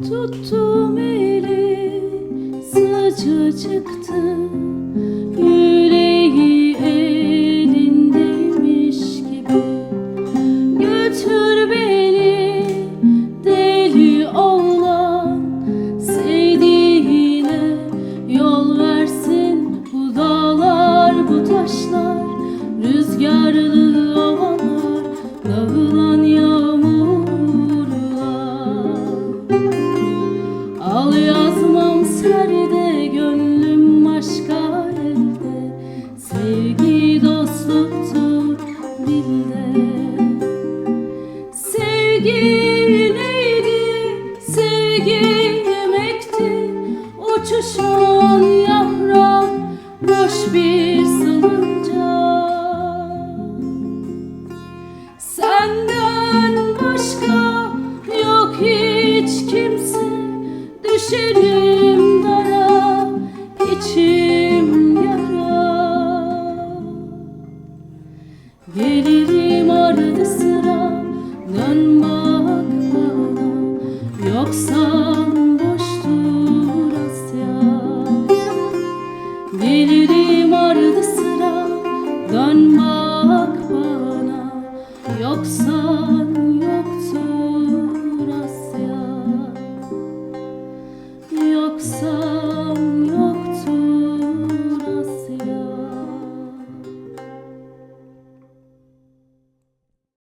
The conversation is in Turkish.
Tuttum eli sıcacıktı, yüreği elindeymiş gibi. Götür beni deli olan, sevdiğine yol versin bu dağlar, bu taşlar, rüzgarlı ovalar, dağılan yağmurlar. Al yazmam serde, gönlüm başka elde, sevgi dostluktur dilde. Sevgi neydi, sevgi yemekti, uçuşan yaprak, boş bir salıncak. Senden başka yok hiç kimse, düşerim dara, içim yara. Gelirim ardı sıra, dön bak bana, yoksan boştur Asya. Gelirim ardı sıra, dön bak bana, yoksan